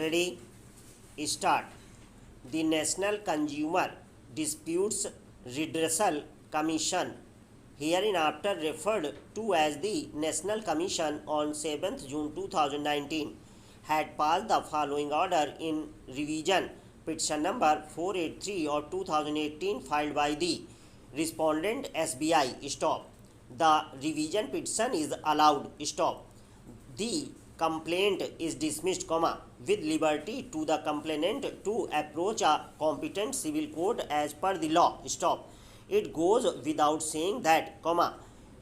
Ready? Start. The National Consumer Disputes Redressal Commission, hereinafter referred to as the National Commission, on 7th June 2019, had passed the following order in revision petition number 483 of 2018 filed by the respondent SBI. Stop. The revision petition is allowed. Stop. The complaint is dismissed, with liberty to the complainant to approach a competent civil court as per the law. Stop. It goes without saying that,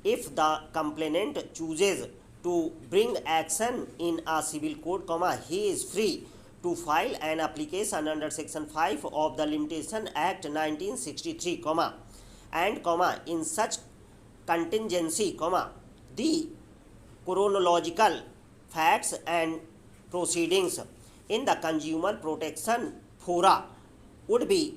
if the complainant chooses to bring action in a civil court, he is free to file an application under section 5 of the Limitation Act 1963, and, in such contingency, the chronological facts and proceedings in the consumer protection fora would be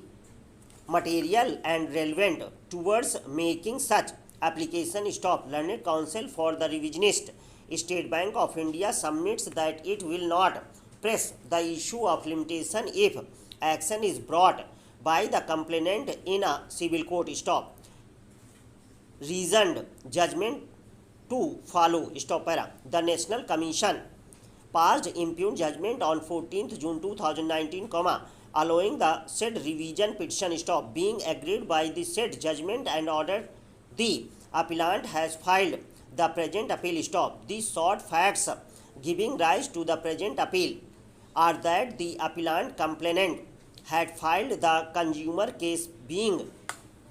material and relevant towards making such application. Stop. Learned Counsel for the Revisionist State Bank of India submits that it will not press the issue of limitation if action is brought by the complainant in a civil court. Stop. Reasoned judgment to follow. Stop. The National Commission passed impugned judgment on 14th June 2019, allowing the said revision petition. Stop. Being agreed by the said judgment and ordered, the appellant has filed the present appeal. Stop. The sought facts giving rise to the present appeal are that the appellant complainant had filed the consumer case being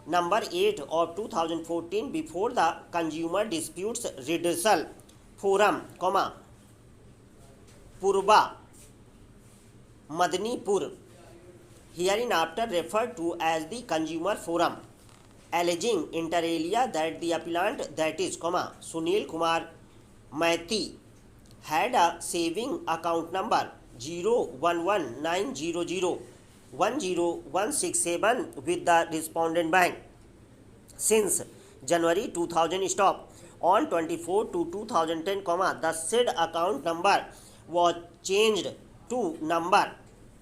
number 8 of 2014 before the Consumer Disputes Redressal Forum, Purba, Madnipur, hereinafter referred to as the Consumer Forum, alleging inter alia that the appellant, that is, Sunil Kumar Maiti, had a saving account number 01190010167 with the respondent bank since January 2000. Stop. On 24 to 2010, the said account number was changed to number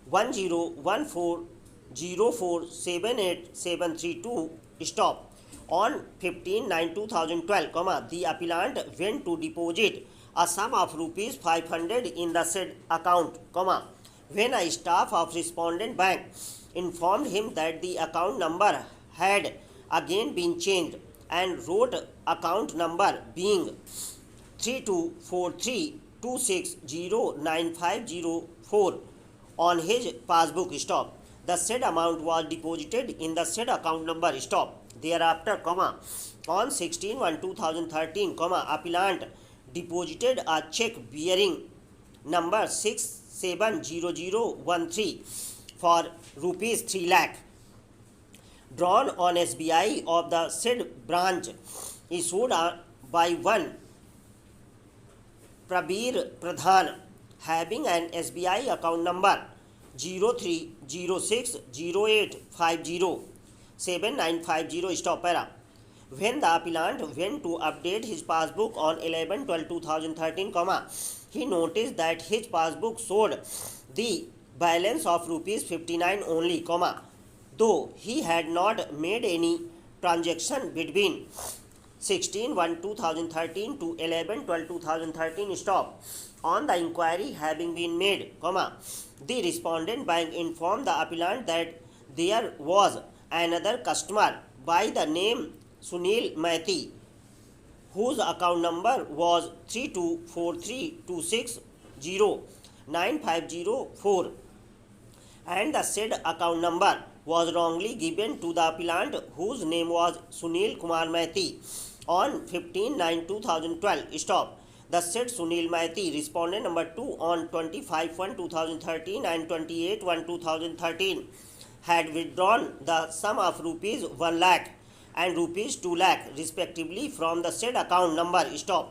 101404787732. Stop. On 15/9/2012, the appellant went to deposit a sum of rupees 500 in the said account, when a staff of respondent bank informed him that the account number had again been changed and wrote account number being 3243260950 on his passbook. Stop. The said amount was deposited in the said account number. Stop. Thereafter, on 16/1/2013, appellant deposited a check bearing number 670013 for rupees 3 lakh, drawn on SBI of the said branch, issued by one Prabir Pradhan, having an SBI account number 030608507950. Stop. When the appellant went to update his passbook on 11/12/2013, he noticed that his passbook showed the balance of rupees 59 only, though he had not made any transaction between 16/1/2013 to 11/12/2013. Stop. On the inquiry having been made, the respondent bank informed the appellant that there was another customer by the name Sunil Maiti, whose account number was 3243260950, and the said account number was wrongly given to the appellant, whose name was Sunil Kumar Maiti, on 15/9/2012. Stop. The said Sunil Maiti, respondent number 2, on 25/1/2013 and 28/1/2013, had withdrawn the sum of rupees 1 lakh and rupees 2 lakh respectively from the said account number. Stop.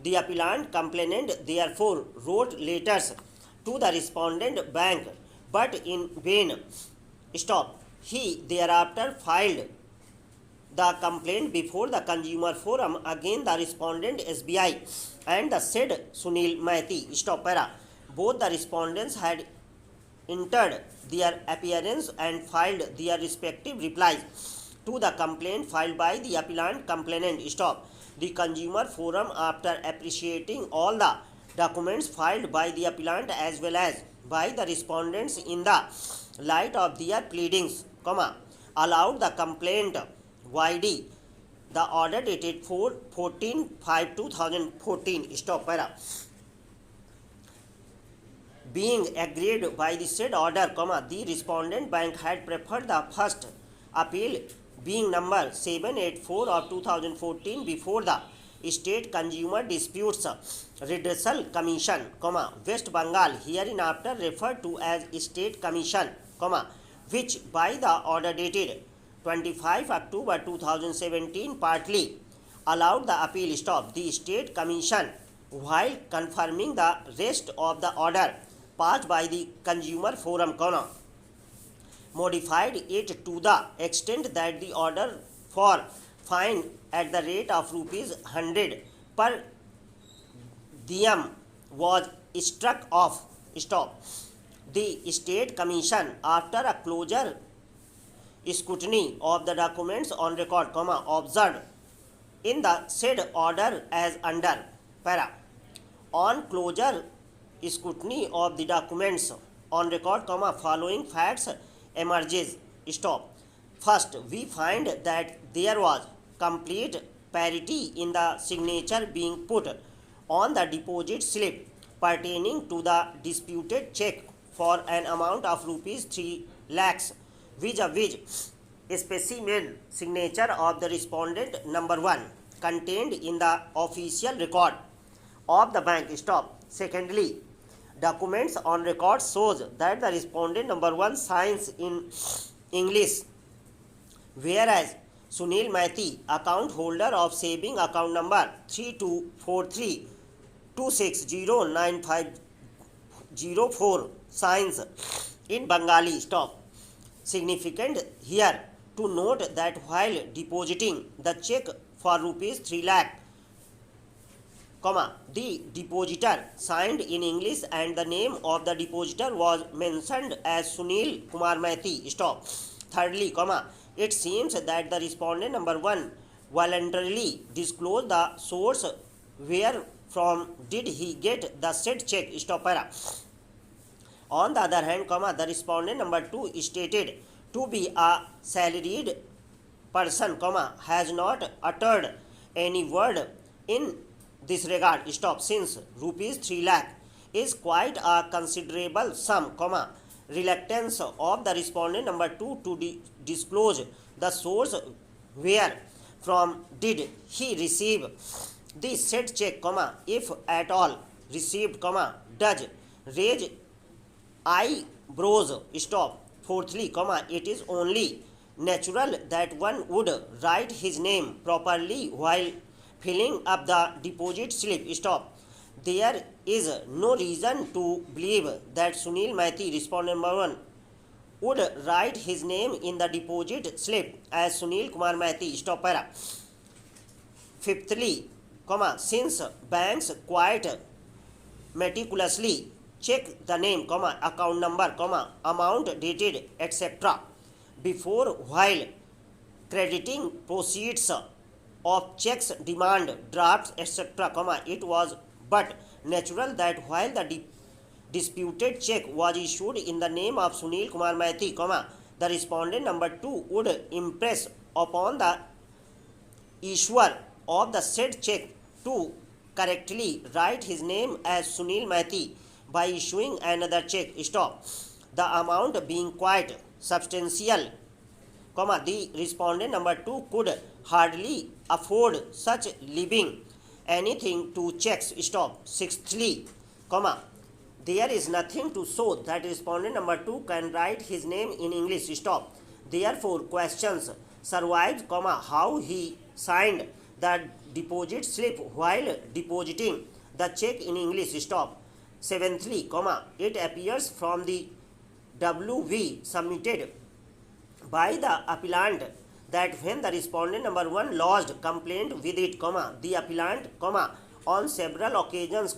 The appellant complainant therefore wrote letters to the respondent bank, but in vain. Stop. He thereafter filed the complaint before the Consumer Forum against the respondent SBI and the said Sunil Maiti. Stop. Both the respondents had entered their appearance and filed their respective replies to the complaint filed by the appellant complainant. Stop. The Consumer Forum, after appreciating all the documents filed by the appellant as well as by the respondents in the light of their pleadings, allowed the complaint YD the order dated 14/5/2014. Stop. Para. Being agreed by the said order, the respondent bank had preferred the first appeal, being number 784 of 2014, before the State Consumer Disputes Redressal Commission, West Bengal, hereinafter referred to as State Commission, which by the order dated 25 October 2017 partly allowed the appeal. Stop. The State Commission, while confirming the rest of the order passed by the Consumer Forum, modified it to the extent that the order for fine at the rate of rupees 100 per diem was struck off. Stop. The State Commission, after a closer scrutiny of the documents on record, observed in the said order as under. Para. On closer scrutiny of the documents on record, following facts emerges. Stop. First, we find that there was complete parity in the signature being put on the deposit slip pertaining to the disputed check for an amount of rupees 3 lakhs, vis-a-vis specimen signature of the respondent number 1 contained in the official record of the bank. Stop. Secondly, documents on record shows that the respondent number 1 signs in English, whereas Sunil Maiti, account holder of saving account number 324326095004, signs in Bengali. Stop. Significant here to note that while depositing the check for rupees 3 lakh, the depositor signed in English and the name of the depositor was mentioned as Sunil Kumar Maiti. Stop. Thirdly, it seems that the respondent number 1 voluntarily disclosed the source where from did he get the said check. Stop. Para. On the other hand, the respondent number 2 stated to be a salaried person, has not uttered any word in this regard. Stop. Since rupees 3 lakh is quite a considerable sum, reluctance of the respondent number 2 to disclose the source where from did he receive the said check, if at all received, does raise eyebrows. Stop. Fourthly, it is only natural that one would write his name properly while filling up the deposit slip. Stop. There is no reason to believe that Sunil Maiti, respondent number 1, would write his name in the deposit slip as Sunil Kumar Maiti. Stop. Para. Fifthly, since banks quite meticulously check the name, account number, amount dated, etc. before while crediting proceeds of checks, demand drafts, etc., it was but natural that while the disputed check was issued in the name of Sunil Kumar Maiti, the respondent number 2 would impress upon the issuer of the said check to correctly write his name as Sunil Maiti by issuing another check. Stop. The amount being quite substantial, the respondent number 2 could hardly afford such leaving anything to checks. Stop. Sixthly, there is nothing to show that respondent number 2 can write his name in English. Stop. Therefore, questions survive, how he signed the deposit slip while depositing the check in English. Stop. Seventhly, it appears from the WV submitted by the appellant that when the respondent number 1 lodged complaint with it, the appellant, on several occasions,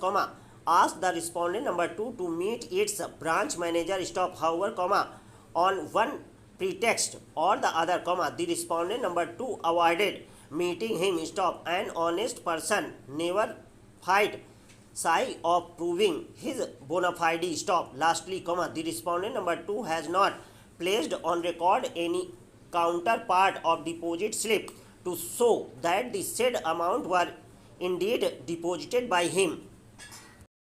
asked the respondent number 2 to meet its branch manager stop, however, on one pretext or the other, the respondent number 2 avoided meeting him stop. An honest person never fight shy of proving his bona fide stop. Lastly, the respondent number 2 has not placed on record any counterpart of deposit slip to show that the said amount were indeed deposited by him.